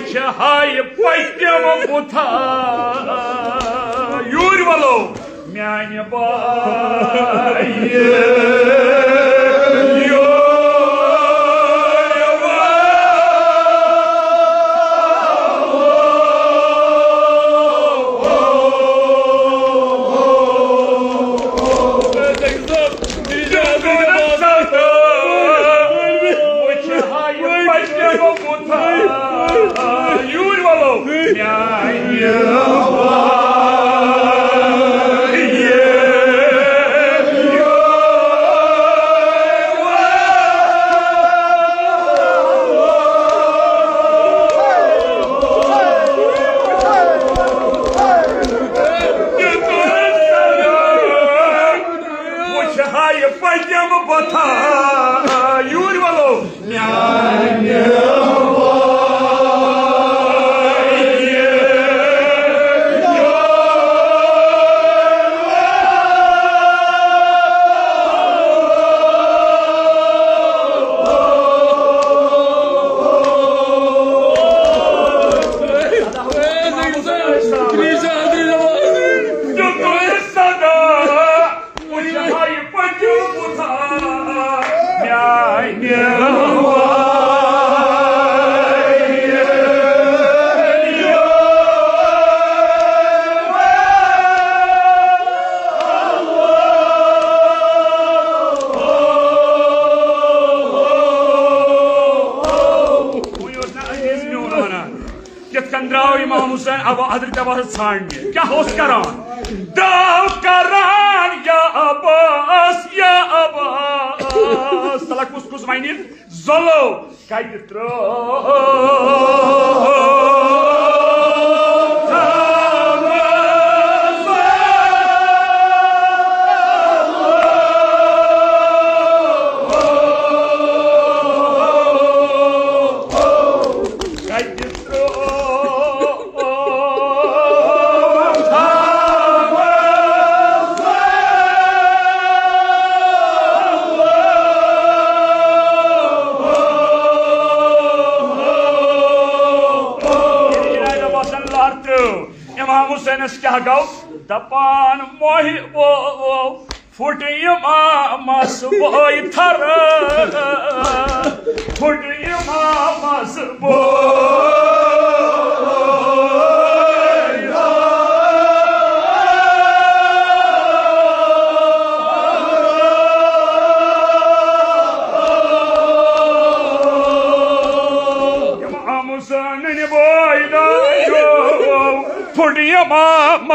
वच हाय पत्यम बुथा यूर वलो म्यान बाय क्या होश करान दाव करान या अब्बास तला कुस कुस वाइनिल जलो कायद त्रो क्या गौ दपान मोहि वो फुट इमामस बोय थर foot इमामस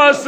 Must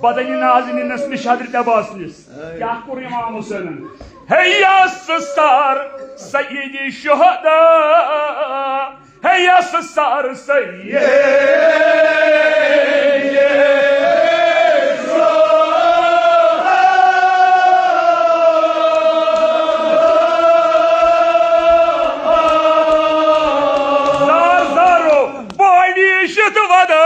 Badani nazinin nesli Hazreti Abbas'lis. Yahkur İmam Hüseyin'in. Hey yassızlar Seyyidi Şuhada. Hey yassızlar Seyyidi Zar zaro boyni şıtıvada.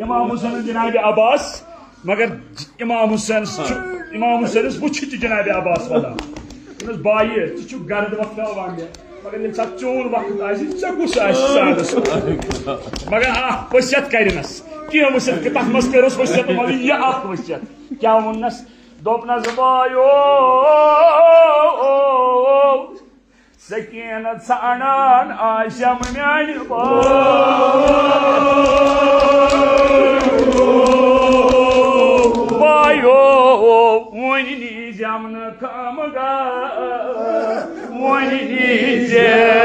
İmam Hüseyin'in Cenab-ı Abbas, मगर İmam Hüseyin bu çiti Cenab-ı Abbas vada. Biz bayi, çiçuk gardı vakta olan ya. मगर ये चून वक्त आस सानस मगर वसियत करनस कह वसियत तथ मज करोस वसियत मगर यह वसियत क्या वोनस दोपनस बायो सकीनत सानान आशम म्यान बायो वनी जमन कमगा वनी जमन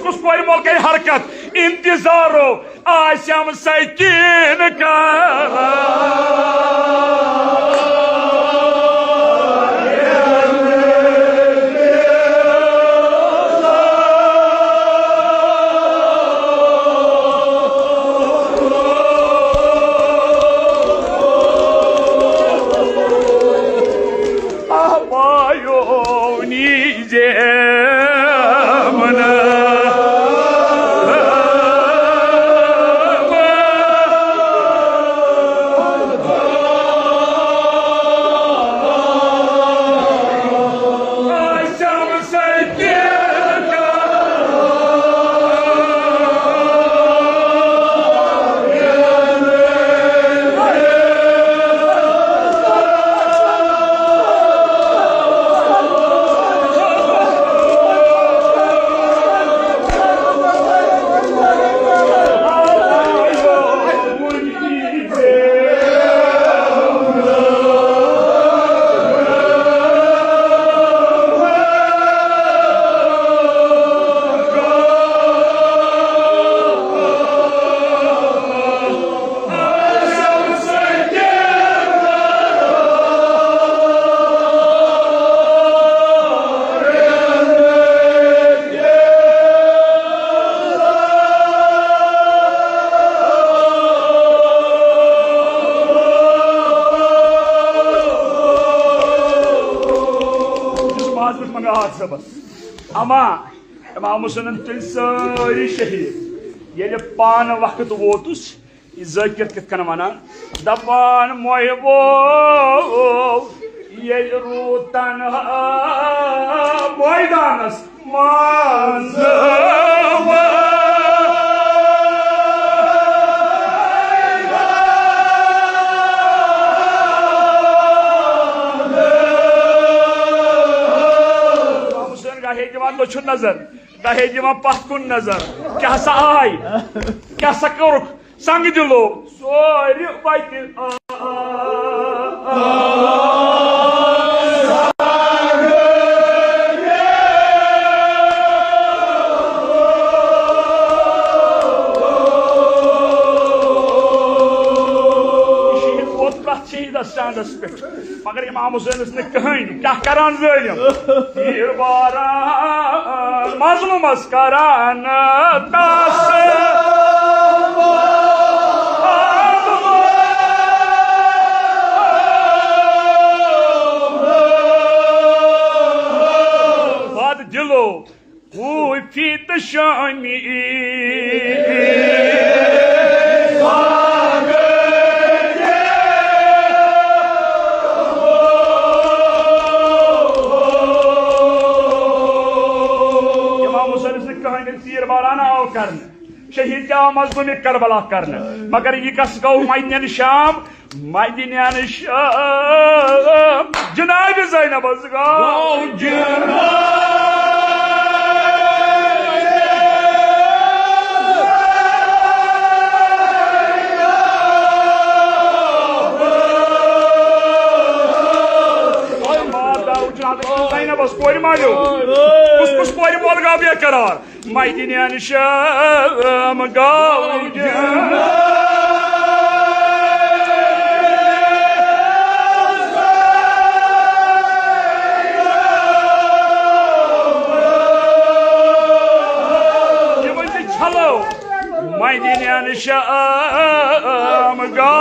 कुछ कोई मोल कई हरकत इंतजारो आशम सकीन का अमा इमाम हुसैन तुल सारी शहीद ये पान वक्त वोतुस जकिर कितन वनान दपान मोहबो ये रूतन मैदानस मांज लोचुन नजर दहे दिवान पथ कुन नजर क्या सा आय क्या सा कर संग दिलो सोरि वति स्टैंडस पे मगर इमाम हुसैन ने कहीं क्या करान ज़ालिम तीर बारान मज़लूमस करान तास बाद दिलो वो फीत शानी शहीद क्या मजलूम करबला करने मगर यह कस गो मदीन शाम मदीन शाम जनाब ज़ैनब गो ज़ैनबस कोर मारियो कुछ कोर मोल गो बेकरार मदीन शाम गो छलो मदीन शाम गो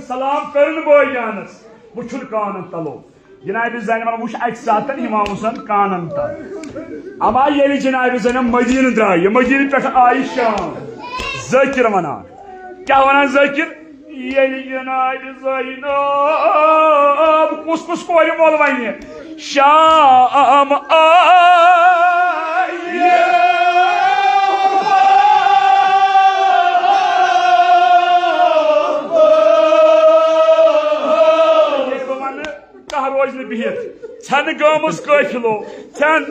सलाम कर बोजानस वुन कानन तलो जनाब ज़ैनब वुच अक सात इमाम हुसैन कानन तल अमा ये जनाब ज़ैनब मदीन द्राय मदीन पे आई शाम ज़ाकिर वनान क्या वनान ज़ाकिर ये जनाब ज़ैनब कुस कुस कोर मोल वन शाम रोज बिहित छन गमस कफिलो छन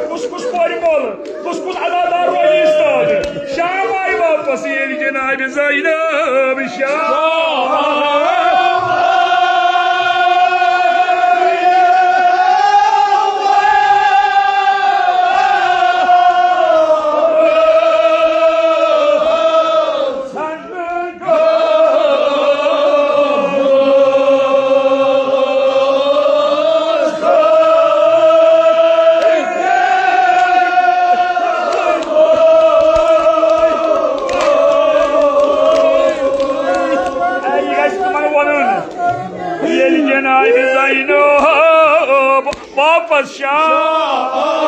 कुस कुस कोर मोल कुस कुस अदादार रोज इस्ताद शाम आई वापस ये जनाब ज़ैनब शाम वापस शाम